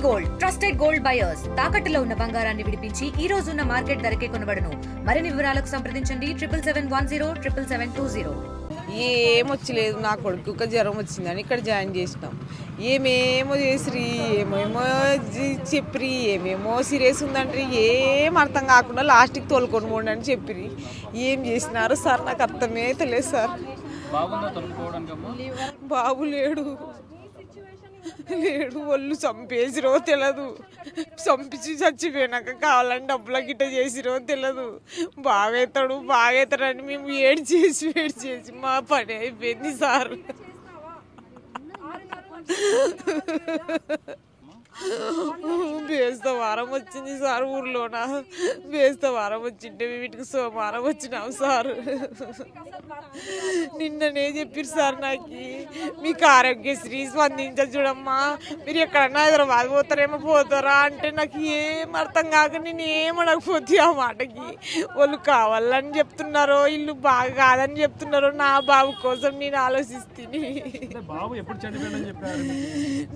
Gold trusted gold buyers తాకట్టులో ఉన్న బంగారాన్ని విడిపించి ఈ రోజు ఉన్న మార్కెట్ ధరకే కొనబడును. మరిన్ని వివరాలకు సంప్రదించండి 7771077720. ఏమొచ్చలేదు నా కొడుకు జ్వరం వచ్చిందని ఇక్కడ జాయిన్ చేసినాం. ఏమేమో చేసిరి, ఏమేమో చెప్పిరి, ఏమేమో సీరియస్ ఉందంటారు. ఏం అర్థం కాకుండా లాస్ట్కి తోలుకొని పోండి అని చెప్పిరి. ఏం చేసినారు సార్ నాకు అర్థమే తెలియదు సార్. బాబు లేడు, వాళ్ళు చంపేసిరో తెలియదు, చంపించి చచ్చిపోయినాక కావాలని డబ్బుల గిట్ట చేసిరో తెలియదు. బాగవుతాడు అని మేము ఏడ్చేసి మా పని అయిపోయింది సార్. బేస్తవారం వచ్చింది సార్, ఊర్లోన బేస్తవారం వచ్చింటే వీటికి సోమవారం వచ్చినాం సార్. నిన్ననే చెప్పారు సార్ నాకు, మీకు ఆరోగ్యశ్రీ స్పందించ చూడమ్మా, మీరు ఎక్కడన్నా హైదరాబాద్ పోతారా అంటే నాకు ఏం అర్థం కాక నేను ఏమనకపోతే ఆ మాటకి వాళ్ళు కావాలని చెప్తున్నారో ఇల్లు బాగా కాదని చెప్తున్నారో నా బాబు కోసం నేను ఆలోచిస్తుంది.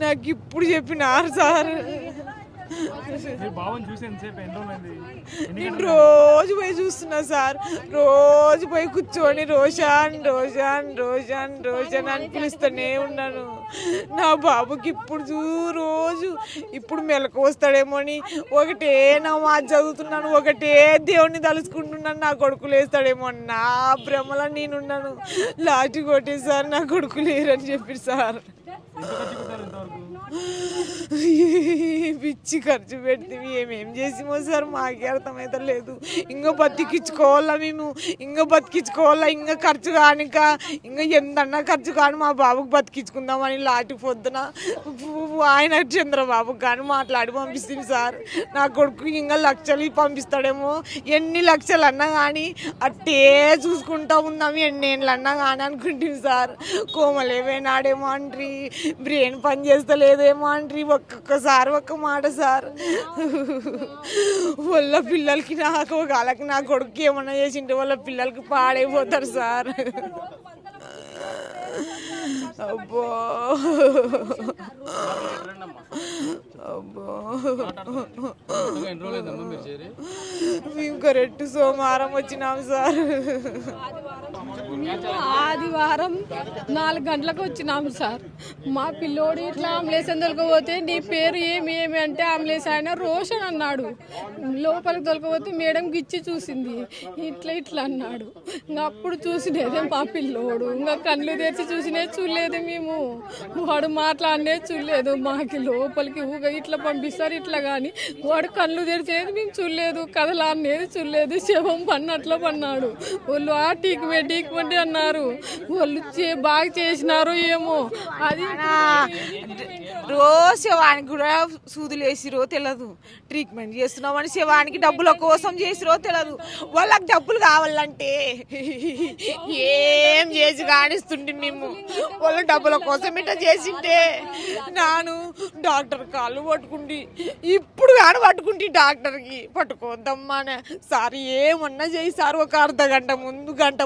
నాకు ఇప్పుడు చెప్పినారు సార్. నేను రోజు పోయి చూస్తున్నా సార్, రోజు పోయి కూర్చొని రోషన్ అని పిలుస్తూనే ఉన్నాను. నా బాబుకి ఇప్పుడు రోజు ఇప్పుడు మెలకు వస్తాడేమో అని ఒకటే నా మాట చదువుతున్నాను, ఒకటే దేవుణ్ణి తలుసుకుంటున్నాను. నా కొడుకు లేస్తాడేమో అని నా భ్రమలో నేనున్నాను. లాస్ట్ కొట్టే సార్ నా కొడుకు లేరని చెప్పారు సార్. పిచ్చి ఖర్చు పెడితే ఏమేం చేసిమో సార్ మాకే అర్థమైతే లేదు. ఇంకా బతికించుకోవాలా మేము, ఇంకా ఖర్చు కానిక ఇంకా ఎంతన్నా ఖర్చు కాని మా బాబుకి బతికించుకుందామని లాటి పొద్దున ఆయన చంద్రబాబు కానీ మాట్లాడి పంపిస్తుంది సార్. నా కొడుకు ఇంకా లక్షలు పంపిస్తాడేమో, ఎన్ని లక్షలు అన్నా కానీ అట్టే చూసుకుంటా ఉన్నాము, ఎన్నేళ్ళు అన్నా కానీ అనుకుంటుంది సార్. కోమలేవేనాడేమో అంట్రీ, బ్రెయిన్ పని చేస్తలేదేమో అంట్రీ, ఒక్కొక్కసారి ఒక్క మాట సార్. వాళ్ళ పిల్లలకి వాళ్ళకి నా కొడుకు ఏమన్నా చేసింటే వాళ్ళ పిల్లలకి పాడైపోతారు సార్. అబ్బో మేము కరెక్ట్ సోమవారం వచ్చినాం సార్. ఆదివారం 4 గంటలకు వచ్చినాము సార్. మా పిల్లోడు ఇట్లా అంబులెన్స్ తొలకపోతే నీ పేరు ఏమి అంటే అంబులెన్స్ ఆయన రోషన్ అన్నాడు. లోపలికి తొలకపోతే మేడం గిచ్చి చూసింది, ఇట్లా అన్నాడు. ఇంకా అప్పుడు చూసినేదే మా పిల్లోడు, ఇంకా కళ్ళు తెరిచి చూడలేదు మేము. వాడు మాట్లాడినే చూడలేదు, మాకి లోపలికి ఇట్లా పంపిస్తారు ఇట్లా కానీ వాడు కళ్ళు తెరిచేది మేము చూడలేదు, కదలానేది చూడలేదు. శవం పన్నట్లో పన్నాడు. వాళ్ళు ఆ ట్రీట్మెంట్ అన్నారు, వాళ్ళు బాగా చేసినారు ఏమో. అది రోజు శవానికి కూడా సూదులు వేసిరో తెలియదు, ట్రీట్మెంట్ చేస్తున్నామని శవానికి డబ్బుల కోసం చేసిరో తెలియదు. వాళ్ళకి డబ్బులు కావాలంటే ఏం చేసి కానిస్తుంటే మేము, వాళ్ళు డబ్బుల కోసం ఇట్లా చేసింటే నాను డాక్టర్ కాళ్ళు పట్టుకుంటే ఇప్పుడు కానీ పట్టుకుంటే డాక్టర్కి పట్టుకోవద్దమ్మా సార్, ఏమన్నా చేయి సార్, ఒక గంట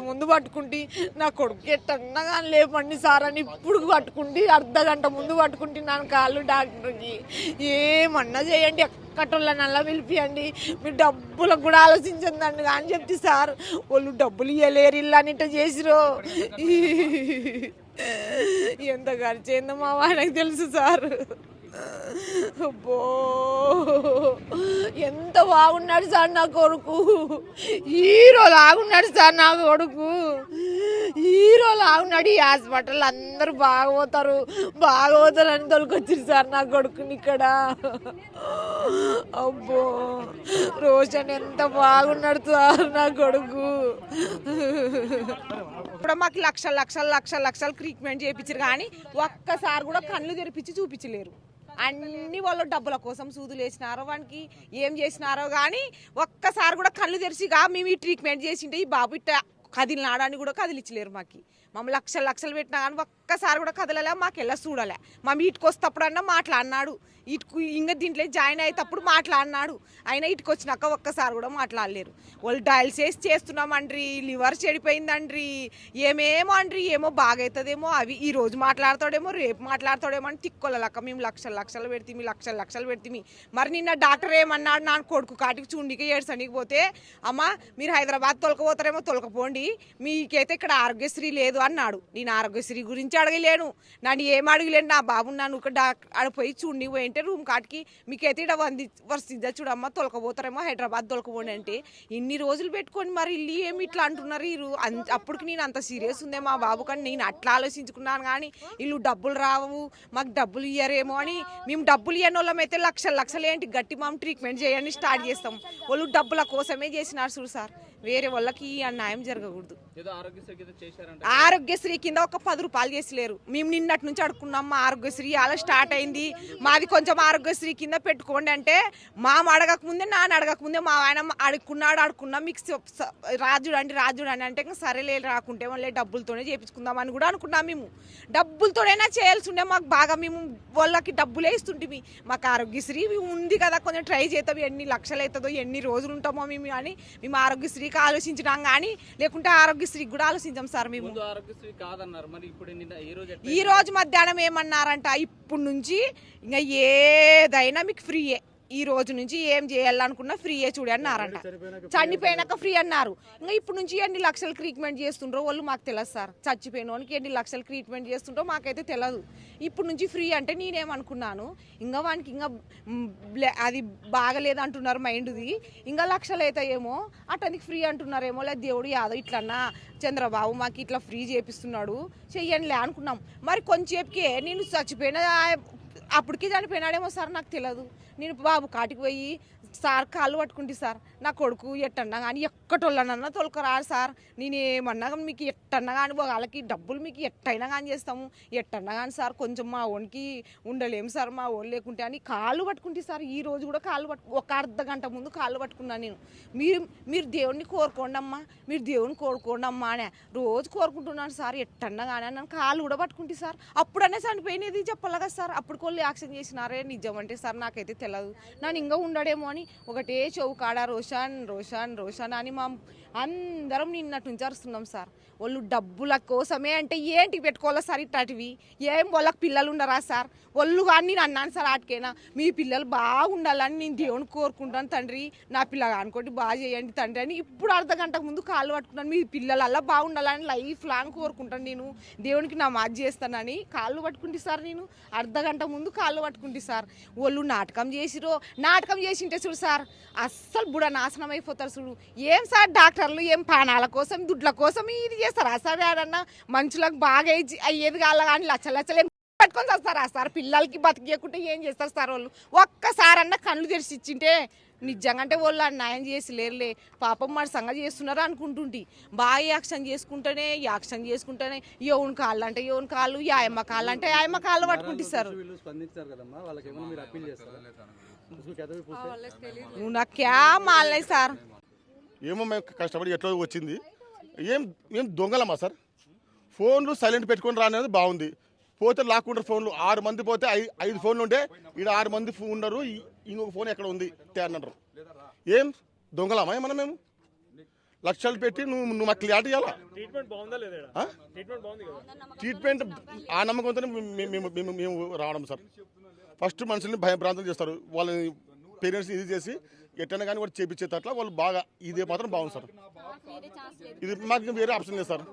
ముందు పట్టుకుంటే నా కొడుకు ఎట్టన్నా కానీ లేపండి సార్ అని ఇప్పుడు పట్టుకుంటే అర్ధగంట ముందు పట్టుకుంటే నాన్న కాళ్ళు డాక్టర్కి. ఏమన్నా చేయండి, కట్టోళ్ళనల్లా పిలిపియండి, మీరు డబ్బులకు కూడా ఆలోచించండి అని చెప్తే సార్ వాళ్ళు డబ్బులు ఇవ్వలేరు ఇల్లు అని ఇట్లా చేసిరో. ఎంత ఖర్చు అయిందో మా ఆయనకు తెలుసు సార్. అబ్బో ఎంత బాగున్నాడు సార్ నా కొడుకు, హీరో లాగున్నాడు సార్ నా కొడుకు, హీరో లాగున్నాడు. ఈ హాస్పిటల్ అందరూ బాగపోతారు అని తొలకొచ్చారు సార్ నా కొడుకుని ఇక్కడ. అబ్బో రోషన్ ఎంత బాగున్నాడు సార్ నా కొడుకు. ఇప్పుడు మాకు లక్షలు ట్రీట్మెంట్ చేయించారు కానీ ఒక్కసారి కూడా కళ్ళు తెరిపించి చూపించలేరు. అన్ని వాళ్ళు డబ్బుల కోసం సూదులు వేసినారో వానికి ఏం చేసినారో కానీ ఒక్కసారి కూడా కళ్ళు తెరిచిగా మేము ఈ ట్రీట్మెంట్ చేసింటే ఈ బాబు ఇట్ట కదిలినాడని కూడా కదిలించలేరు. మమ్మల్ని లక్షలు పెట్టినా కానీ ఒక్కసారి కూడా కదలలే, మాకు ఎలా చూడలే. మా మీటికి వస్తేప్పుడన్నా మాట్లాడినాడు, ఇటుకు ఇంకా దీంట్లో జాయిన్ అయ్యేటప్పుడు మాట్లాడినాడు. అయినా ఇటుకు వచ్చినాక ఒక్కసారి కూడా మాట్లాడలేరు. వాళ్ళు డయాలసిస్ చేస్తున్నామండ్రి, లివర్ చెడిపోయిందండ్రి, ఏమేమో అండ్రి, ఏమో బాగవుతుందేమో, అవి ఈ రోజు మాట్లాడతాడేమో రేపు మాట్లాడతాడేమో అని తిక్కోలేక మేము లక్షలు పెడితే మరి నిన్న డాక్టర్ ఏమన్నాడు, నా కొడుకు కాటికి చూండికి ఏడ్సనికి పోతే, అమ్మ మీరు హైదరాబాద్ తొలకపోతారేమో తొలకపోండి, మీకైతే ఇక్కడ ఆరోగ్యశ్రీ లేదు అన్నాడు. నేను ఆరోగ్యశ్రీ గురించి అడగలేను, నన్ను ఏం అడగలేను, నా బాబు నన్ను ఆడ పోయి చూండి పోయింటే రూమ్ కాటికి మీకైతే ఇక్కడ వస్తుంది చూడమ్మా తొలకపోతారేమో హైదరాబాద్ తొలకపోండి అంటే ఇన్ని రోజులు పెట్టుకొని మరి ఇల్లు ఏమి ఇట్లా అంటున్నారు వీరు. అప్పటికి నేను అంత సీరియస్ ఉందే మా బాబు, కానీ నేను అట్లా ఆలోచించుకున్నాను. కానీ వీళ్ళు డబ్బులు రావు, మాకు డబ్బులు ఇయ్యరేమో అని. మేము డబ్బులు ఇవ్వని వాళ్ళం అయితే లక్షలు ఏంటి గట్టి మనం ట్రీట్మెంట్ చేయండి స్టార్ట్ చేస్తాం. వాళ్ళు డబ్బుల కోసమే చేసినారు చూడు సార్, వేరే వాళ్ళకి ఈ అన్యాయం జరగకూడదు. ఆరోగ్యశ్రీ కింద ఒక 10 రూపాయలు చేసలేరు. మేము నిన్నటి నుంచి అడుక్కున్నాం, మా ఆరోగ్యశ్రీ అలా స్టార్ట్ అయింది, మాది కొంచెం ఆరోగ్యశ్రీ కింద పెట్టుకోండి అంటే, మా అడగకముందే నాన్న అడగకముందే మా ఆయన అడుక్కున్నా మీకు రాజుడండి అంటే ఇంకా సరేలే రాకుంటే వాళ్ళే డబ్బులతోనే చేయించుకుందాం అని కూడా అనుకున్నాం. మేము డబ్బులతోనైనా చేయాల్సి ఉండే, మాకు బాగా మేము వాళ్ళకి డబ్బులే ఇస్తుంటే, మాకు ఆరోగ్యశ్రీ ఉంది కదా కొంచెం ట్రై చేస్తాం, ఎన్ని లక్షలు అవుతుందో ఎన్ని రోజులు ఉంటామో మేము అని మేము ఆరోగ్యశ్రీకి ఆలోచించినాం. కానీ లేకుంటే ఆరోగ్యశ్రీకి కూడా ఆలోచించాం సార్. మేము ఈ రోజు మధ్యాహ్నం ఏమన్నారంట, ఇప్పుడు నుంచి ఇంకా ఏదైనా మీకు ఫ్రీయే, ఈ రోజు నుంచి ఏం చేయాలనుకున్నా ఫ్రీయే చూడే అన్నారంట. చనిపోయినాక ఫ్రీ అన్నారు. ఇంకా ఇప్పుడు నుంచి ఎన్ని లక్షలు ట్రీట్మెంట్ చేస్తుండ్రో వాళ్ళు మాకు తెలియదు సార్. చచ్చిపోయిన వానికి ఎన్ని లక్షలు ట్రీట్మెంట్ చేస్తుండ్రో మాకైతే తెలియదు. ఇప్పుడు నుంచి ఫ్రీ అంటే నేనేమనుకున్నాను, ఇంకా వానికి ఇంకా అది బాగలేదు అంటున్నారు మైండ్ది, ఇంకా లక్షలు అవుతాయేమో అతనికి ఫ్రీ అంటున్నారేమో, లేదా దేవుడు యాదో ఇట్లన్నా చంద్రబాబు మాకు ఇట్లా ఫ్రీ చేపిస్తున్నాడు చెయ్యనిలే అనుకున్నాం. మరి కొంచెంసేపుకే నేను చచ్చిపోయిన అప్పటికి చనిపోయినాడేమో సార్ నాకు తెలియదు. నేను బాబు కాటికి పోయి సార్ కాళ్ళు పట్టుకుంటే సార్ నా కొడుకు ఎట్టన్నా కానీ ఎక్కటోళ్ళనన్నా తొలకరాడు సార్, నేను ఏమన్నా మీకు ఎట్టన్నా కానీ వాళ్ళకి డబ్బులు మీకు ఎట్టయినా కానీ చేస్తాము, ఎట్టన్నా కానీ సార్ కొంచెం మా ఓన్కి ఉండలేము సార్, మా ఓన్ లేకుంటే అని కాళ్ళు పట్టుకుంటే సార్. ఈ రోజు కూడా ఒక అర్ధ గంట ముందు కాళ్ళు పట్టుకున్నాను నేను. మీరు దేవుణ్ణి కోరుకోండి అమ్మా, మీరు దేవుని కోరుకోండి అమ్మా అని రోజు కోరుకుంటున్నాను సార్. ఎట్టన్నా కానీ నన్ను కాళ్ళు కూడా పట్టుకుంటే సార్. అప్పుడనే చనిపోయినది చెప్పాలి కదా సార్, అప్పుడు యాక్షన్ చేసినారే నిజం అంటే సార్ నాకైతే తెలియదు. నన్ను ఇంకా ఉండడేమో అని ఒకటే చౌకాడ రోషన్ అని మా అందరం నిన్నటి నుంచి అరుస్తున్నాం సార్. వాళ్ళు డబ్బుల కోసమే అంటే ఏంటికి పెట్టుకోవాలా సార్ ఇట్లాంటివి? ఏం వాళ్ళకి పిల్లలు ఉండరా సార్? వాళ్ళు కానీ నేను అన్నాను సార్ ఆటికైనా, మీ పిల్లలు బాగుండాలని నేను దేవుని కోరుకుంటాను తండ్రి, నా పిల్లగా అనుకోండి బాగా చేయండి తండ్రి అని ఇప్పుడు అర్ధ గంటకు ముందు కాళ్ళు పట్టుకున్నాను. మీ పిల్లలు అలా బాగుండాలని లైఫ్ లాంగ్ కోరుకుంటాను, నేను దేవునికి నా మాది చేస్తానని కాళ్ళు పట్టుకుంటే సార్. నేను అర్ధ గంట ముందు కాళ్ళు పట్టుకుంటే సార్. వాళ్ళు నాటకం చేసింటే చూడు సార్, అస్సలు బుడ నాశనం అయిపోతారు చూడు. ఏం సార్ డాక్టర్లు ఏం ప్రాణాల కోసం దుడ్ల కోసం ఇది చేస్తారా సార్? ఏడన్నా మనుషులకు బాగా అయ్యేది కాల కానీ లచ్చలు పెట్టుకొని వస్తారా సార్? పిల్లలకి బతికేయకుంటే ఏం చేస్తారు సార్ వాళ్ళు? ఒక్కసారన్నా కళ్ళు తెరిచి ఇచ్చింటే నిజంగా అంటే వాళ్ళు న్యాయం చేసి లేరులే, పాపం మరి సంగతి చేస్తున్నారు అనుకుంటుంటే బాగా యాక్షన్ చేసుకుంటేనే యోన్ కాళ్ళు అంటే యోన్ కాళ్ళు, యాయమ్మ కాళ్ళు అంటే యాయమ్మ కాళ్ళు పట్టుకుంటారు. నాక్యా మాలే సార్, ఏమో మేము కష్టపడి ఎట్లా వచ్చింది. ఏం దొంగలమ్మా సార్? ఫోన్లు సైలెంట్ పెట్టుకొని రానేది బాగుంది, పోతే లాక్కుంటారు ఫోన్లు. 6 మంది పోతే 5 ఫోన్లు ఉంటే ఇక్కడ 6 మంది ఉన్నారు, ఇంకొక ఫోన్ ఎక్కడ ఉంది అన్నారు. ఏం దొంగలమ్మా ఏమన్నా? మేము లక్షలు పెట్టి నువ్వు మాకు క్లియారిటీ ఇవ్వాలా? ట్రీట్మెంట్ ఆ నమ్మకంతో మేము రావడం సార్. ఫస్ట్ మనుషుల్ని భయభ్రాంతం చేస్తారు, వాళ్ళని పేరెంట్స్ ఇది చేసి ఎట్టైనా కానీ వాళ్ళు చేపించేటట్లా వాళ్ళు బాగా ఇదే మాత్రం బాగుంది సార్. ఇది మాకు వేరే ఆప్షన్ లేదు సార్.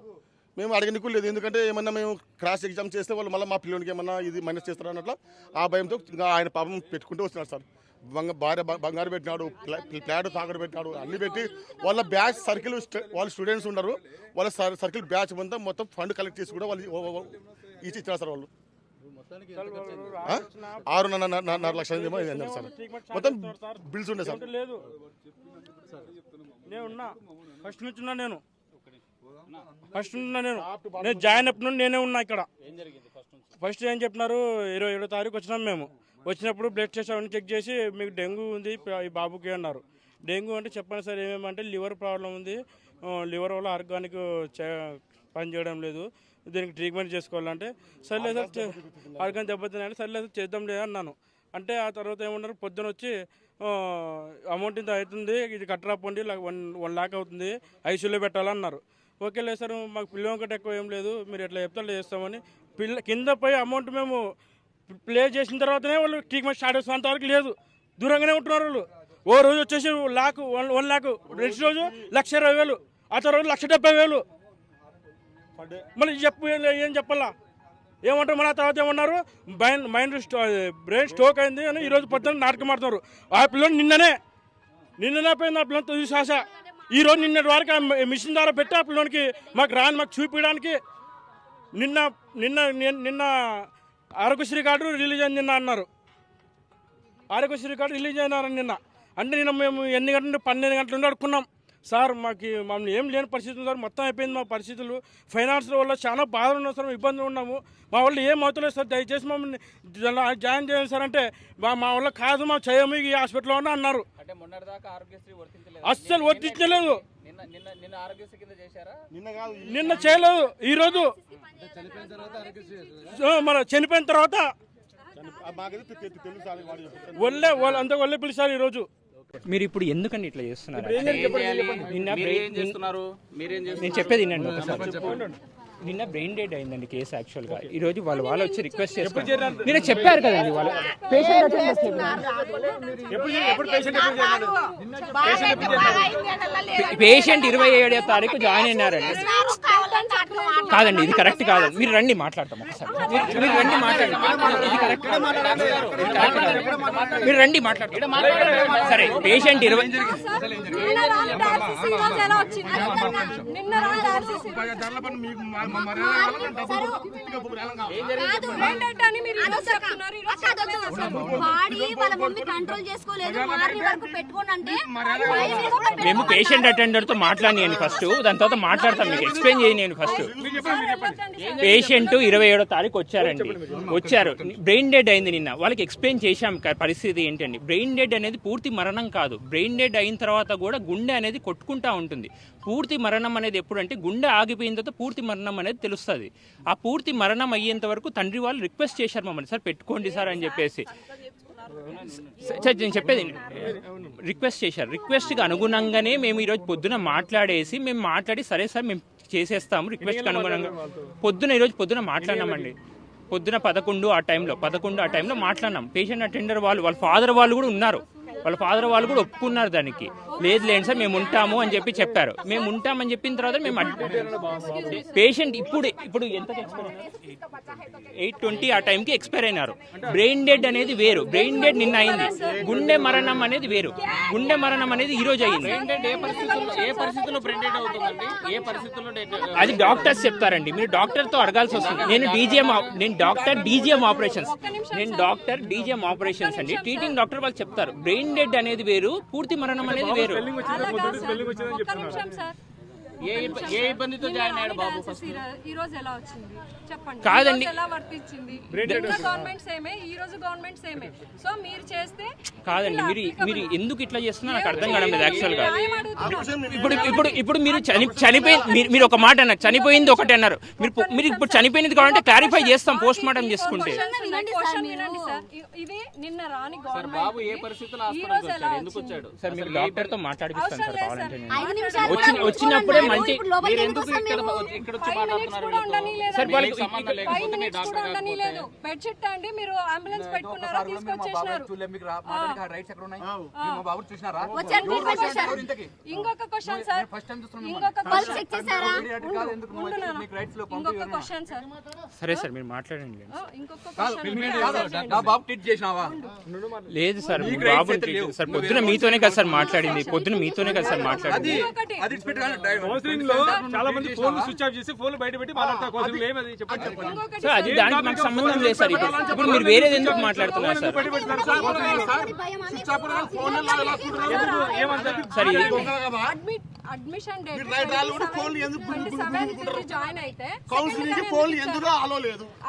మేము అడగనికు లేదు, ఎందుకంటే ఏమన్నా మేము క్రాస్ ఎగ్జామ్ చేస్తే వాళ్ళు మళ్ళీ మా పిల్లలకి ఏమన్నా ఇది మైనస్ చేస్తారు అన్నట్లు ఆ భయంతో ఇంకా ఆయన పాపం పెట్టుకుంటూ వస్తున్నాడు సార్. భార్య బంగారు పెట్టినాడు, ప్లాట్ తాకట్టు పెట్టినాడు, అన్ని పెట్టి వాళ్ళ బ్యాచ్ సర్కిల్ వాళ్ళు స్టూడెంట్స్ ఉన్నారు, వాళ్ళ సర్కిల్ బ్యాచ్ మొత్తం ఫండ్ కలెక్ట్ చేసి కూడా వాళ్ళు ఇచ్చారు సార్. వాళ్ళు 6.5 లక్షలు అన్నారు సార్. మొత్తం బిల్స్ ఉండే సార్. ఫస్ట్ నేను జాయిన్ అయినప్పుడు నేనే ఉన్నా ఇక్కడ. ఫస్ట్ ఏం చెప్పినారు, 27వ తారీఖు వచ్చినాం మేము. వచ్చినప్పుడు బ్లడ్ టెస్ట్ అవన్నీ చెక్ చేసి మీకు డెంగ్యూ ఉంది ఈ బాబుకి అన్నారు. డెంగ్యూ అంటే చెప్పండి సార్ ఏమేమంటే లివర్ ప్రాబ్లం ఉంది, లివర్ వల్ల ఆర్గానిక్ పనిచేయడం లేదు, దీనికి ట్రీట్మెంట్ చేసుకోవాలంటే సర్లే సార్ ఆరోగ్యం దెబ్బతిన్నాయని సర్లే సార్ చేద్దాంలే అన్నాను. అంటే ఆ తర్వాత ఏమన్నారు, పొద్దున వచ్చి అమౌంట్ ఇంత అవుతుంది, ఇది కట్టరాపోండి, 1 lakh అవుతుంది, ఐసీయూలో పెట్టాలన్నారు. ఓకే లేదు సార్, మాకు పిల్ల ఒకటి ఎక్కువ ఏం లేదు, మీరు ఎట్లా చెప్తే అట్లా చేస్తామని కింద పోయి అమౌంట్ మేము ప్లే చేసిన తర్వాతనే వాళ్ళు ట్రీట్మెంట్ స్టార్ట్ చేస్తాం. అంతవరకు లేదు, దూరంగానే ఉంటున్నారు వాళ్ళు. ఓ రోజు వచ్చేసి 1 lakh, నెక్స్ట్ రోజు 1,20,000, ఆ తర్వాత 1,70,000. మళ్ళీ ఏం చెప్పాలా, ఏమంటారు? మన తర్వాత ఏమన్నారు, బ్రెయిన్ స్ట్రోక్ అయింది అని ఈరోజు పొద్దున్న నాటకం ఆడుతున్నారు. ఆ పిల్లలు నిన్ననే పోయింది, ఆ పిల్లలు తుది శ్వాస. ఈరోజు నిన్నటి వరకు మిషన్ ద్వారా పెట్టి ఆ పిల్లలకి మాకు చూపించడానికి నిన్న ఆరోగ్యశ్రీ కార్డు రిలీజ్ అయింది నిన్న అన్నారు. ఆరోగ్యశ్రీ కార్డు రిలీజ్ అయినారని నిన్న. అంటే నిన్న మేము ఎన్ని గంటల నుండి 12 గంటల నుండి అడుక్కున్నాం. సార్ మమ్మల్ని ఏం లేని పరిస్థితులు సార్, మొత్తం అయిపోయింది మా పరిస్థితులు. ఫైనాన్స్ వల్ల చాలా బాధలు ఉన్నాం సార్, ఇబ్బందులు ఉన్నాము. మా వాళ్ళు ఏం అవుతలేదు సార్, దయచేసి మమ్మల్ని జాయిన్ చేయండి సార్ అంటే మా వల్ల కాదు, మా చేయము ఈ హాస్పిటల్లో అని అన్నారు. అస్సలు వర్తించలేదు, నిన్న చేయలేదు. ఈరోజు మన చనిపోయిన తర్వాత అంతా ఒళ్ళే పిలిచారు ఈరోజు. మీరు ఇప్పుడు ఎందుకని ఇట్లా చేస్తున్నారు? నేను చెప్పేది వినండి ఒకసారి. నిన్న బ్రెయిన్ డెడ్ అయిందండి కేసు. యాక్చువల్గా ఈరోజు వాళ్ళు వచ్చి రిక్వెస్ట్ చేస్తారు. మీరు చెప్పారు కదండి, వాళ్ళు పేషెంట్ 27వ తారీఖు జాయిన్ అయినారండి. కాదండి, ఇది కరెక్ట్ కాదండి. మీరు రండి మాట్లాడతాం ఒకసారి. మీరు రండి మాట్లాడండి, ఇది కరెక్ట్. మీరు రండి మాట్లాడతాం. సరే, పేషెంట్ 20 మేము పేషెంట్ అటెండర్ తో మాట్లాడినాను ఫస్ట్, దాని తర్వాత మాట్లాడతాం. మీకు ఎక్స్ప్లెయిన్ చేయను ఫస్ట్. పేషెంట్ 27వ తారీఖు వచ్చారు, బ్రెయిన్ డెడ్ అయింది నిన్న. వాళ్ళకి ఎక్స్ప్లెయిన్ చేశాం పరిస్థితి ఏంటండి. బ్రెయిన్ డెడ్ అనేది పూర్తి మరణం కాదు. బ్రెయిన్ డెడ్ అయిన తర్వాత కూడా గుండె అనేది కొట్టుకుంటా ఉంటుంది. పూర్తి మరణం అనేది ఎప్పుడంటే గుండె ఆగిపోయిన తర్వాత పూర్తి మరణం అనేది తెలుస్తుంది. ఆ పూర్తి మరణం అయ్యేంత వరకు తండ్రి వాళ్ళు రిక్వెస్ట్ చేశారు మమ్మల్ని, సార్ పెట్టుకోండి సార్ అని చెప్పేసి. నేను చెప్పేది రిక్వెస్ట్ చేశారు. రిక్వెస్ట్కి అనుగుణంగానే మేము ఈరోజు పొద్దున మాట్లాడి సరే సార్ మేము చేసేస్తాము రిక్వెస్ట్కి అనుగుణంగా. ఈరోజు పొద్దున మాట్లాడినామండి. పొద్దున 11 ఆ టైంలో మాట్లాడినాం. పేషెంట్ అటెండర్ వాళ్ళ ఫాదర్ వాళ్ళు కూడా ఉన్నారు. వాళ్ళ ఫాదర్ వాళ్ళు కూడా ఒప్పుకున్నారు దానికి. లేదులేండి సార్ మేము ఉంటాము అని చెప్పారు. మేము ఉంటామని చెప్పిన తర్వాత మేము పేషెంట్ ఇప్పుడు ఎంత 8:20 ఆ టైంకి ఎక్స్పైర్ అయినారు. బ్రెయిన్ డెడ్ అనేది వేరు, బ్రెయిన్ డెడ్ నిన్న అయింది. గుండె మరణం అనేది వేరు, గుండె మరణం అనేది ఈ రోజు అయింది. అది డాక్టర్స్ చెప్తారండి, మీరు డాక్టర్ తో అడగాల్సి వస్తుంది. నేను డాక్టర్ డీజీఎం ఆపరేషన్స్ అండి, ట్రీటింగ్ డాక్టర్ వాళ్ళు చెప్తారు. బ్రెయిన్ డెడ్ అనేది వేరు, పూర్తి మరణం అనేది వేరు. ఏ ఇబ్బందితో జాయిన్ అయ్యాడు బాబు? ఈ రోజు ఎలా వచ్చింది చెప్పండి. కాదండి, ఎలా వర్తించింది? గవర్నమెంట్ సేమే, ఈ రోజు గవర్నమెంట్ సేమే. సో మీరు చేస్తే కాదండి, మీరు ఎందుకు ఇట్లా చేస్తున్నా నాకు అర్థం కావడం లేదు యాక్చువల్ గా. ఇప్పుడు మీరు మీరు ఒక మాట అన్నారు, చనిపోయింది ఒకటి అన్నారు. మీరు ఇప్పుడు చనిపోయినది కావాలంటే క్లారిఫై చేస్తాం పోస్ట్ మార్టం చేసుకుంటే. ఇది నిన్న రాని గవర్నమెంట్ బాబు ఏ పరిస్థితుల్లో హాస్పిటల్కి వచ్చాడు, ఎందుకు వచ్చాడు సార్? మీరు డాక్టర్ తో మాట్లాడిపిస్తాను సార్ కావాలంటే. వచ్చినప్పుడే మంచి మీరు ఎందుకు ఇక్కడ వచ్చి మాట్లాడుతున్నారు? సార్ వాళ్ళకి సంబంధం లేకపోతే మీ డాక్టర్ లేదు. బెడ్షీట్ అండి, మీరు అంబులెన్స్ పెట్టుకున్నారా, తీసుకొచ్చేసినారు. ఇంకొక క్వశ్చన్ సార్, సరే సార్ మీరు మాట్లాడండి. లేదు సార్ బాబు సార్ పొద్దున మీతోనే కదా సార్ మాట్లాడింది, చాలా మంది ఫోన్ స్విచ్ ఆఫ్ చేసి ఫోన్ బయట పెట్టి మాట్లాడతారు. సార్ అది దానికి నాకు సంబంధం లేదు సార్. ఇప్పుడు మీరు వేరేది ఎందుకు మాట్లాడుతున్నారు sir? Sir admission date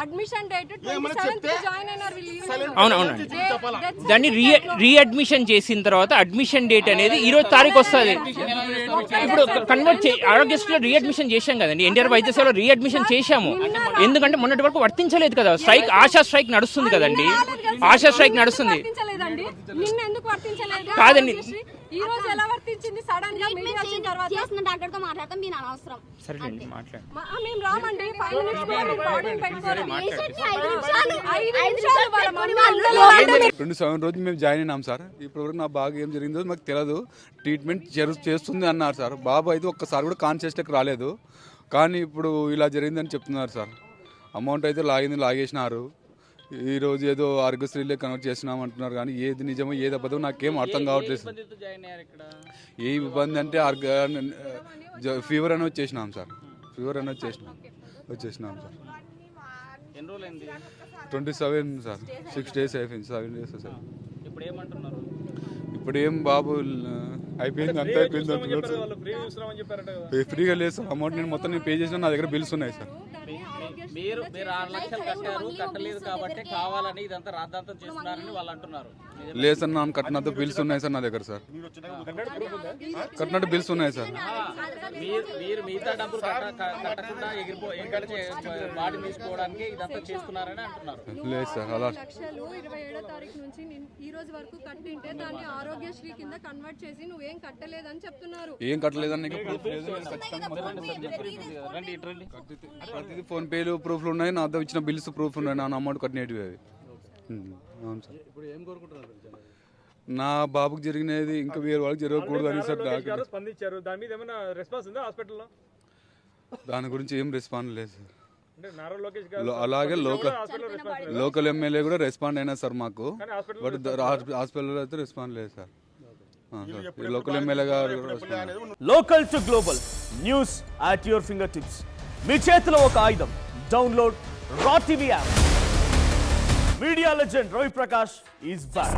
admission date join అయినారు. అవునవునండి, దాన్ని రీఅడ్మిషన్ చేసిన తర్వాత అడ్మిషన్ డేట్ అనేది ఈ రోజు తారీఖు వస్తుంది. ఇప్పుడు కన్వర్ట్ ఆరోగ్యశ్రీలో రీఅడ్మిషన్ చేశాం కదండి, ఎన్టీఆర్ వైద్య సేవలో రీఅడ్మిషన్ చేశాము. ఎందుకంటే మొన్నటి వరకు వర్తించలేదు కదా, స్ట్రైక్ ఆశా స్ట్రైక్ నడుస్తుంది కదండి, ఆశా స్ట్రైక్ నడుస్తుంది నిన్న ఎందుకు వర్తించలేదు కాదండి. ఈ రోజు ఎలా వర్తించింది? సడన్ గా మీడియా వచ్చిన తర్వాత చేసిన డాక్టర్ తో మాట్లాడతాం, నేను అనవసరం. సరేనండి మాట్లాడు. మేము రామండి 5 minutes బాడీని పెట్టుకోవాలి. ఐదు నిమిషాలు వాళ్ళ మమ్మీ 27 రోజు మేము జాయిన్ అయినాం సార్. ఇప్పటివరకు నా బాగా ఏం జరిగిందో మాకు తెలియదు. ట్రీట్మెంట్ చేస్తుంది అన్నారు సార్. బాబు అయితే ఒక్కసారి కూడా కాన్షియస్కి రాలేదు, కానీ ఇప్పుడు ఇలా జరిగిందని చెప్తున్నారు సార్. అమౌంట్ అయితే లాగేసినారు. ఈరోజు ఏదో ఆరోగ్యశ్రీలే కన్వర్ట్ చేసినాం అంటున్నారు, కానీ ఏది నిజమో ఏది అబద్ధమో నాకేం అర్థం కావట్లేదు. ఏ ఇబ్బంది అంటే ఫీవర్ అని వచ్చేసినాం సార్. ఫీవర్ అని వచ్చేసినాం సార్. 27 సార్, 6 days అయిపోయింది, 7 days సార్. ఇప్పుడు ఏం బాబు అయిపోయింది, అంత అయిపోయింది అంటున్నారు సార్. ఫ్రీగా లేదు సార్. అమౌంట్ నేను మొత్తం పే చేసిన, నా దగ్గర బిల్స్ ఉన్నాయి సార్. మీరు 6 లక్షలు కట్టారు, కట్టలేదు కాబట్టి కావాలని ఇదంతా రాద్ధాంతం చేస్తున్నారని వాళ్ళు అంటున్నారు. లేదు సార్, నా కట్టినంత బిల్స్ ఉన్నాయి సార్ నా దగ్గర సార్. కట్టినట్టు బిల్స్ ఉన్నాయి సార్. మీరు మిగతా డబ్బులు కట్టకుండా వాటి తీసుకోవడానికి ఇదంతా చేస్తున్నారని అంటున్నారు. లేదు సార్, అలా 27వ తారీఖు నుంచి ఈ రోజు వరకు కట్టింటే దాన్ని ఆరోగ్యశ్రీ కింద కన్వర్ట్ చేసి నువ్వేం కట్టలేదని చెప్తున్నారు. ఏం కట్టలేదని ఫోన్ పేలు ప్రూఫ్లు ఉన్నాయి, నా దగ్గర ఇచ్చిన బిల్స్ ప్రూఫ్ ఉన్నాయి, నా అమౌంట్ కట్టినవి అవి. అవును సార్. నా బాబుకి జరిగినది ఇంకా వేరే వాళ్ళకి జరగకూడదు అని సార్ స్పందించారు. దాని మీద ఏమైనా రెస్పాన్స్ ఉందా హాస్పిటల్లో? దాని గురించి ఏం రెస్పాండ్ లేదు సార్. అలాగే లోకల్ ఎమ్మెల్యే కూడా రెస్పాండ్ అయినా సార్ మాకు, బట్ హాస్పిటల్లో అయితే రెస్పాండ్ లేదు సార్. లోకల్ ఎమ్మెల్యే గారు local to global news at your finger tips. మీ చేతిలో ఒక ఆయుధం. Download R TV app. Media legend Ravi Prakash is back.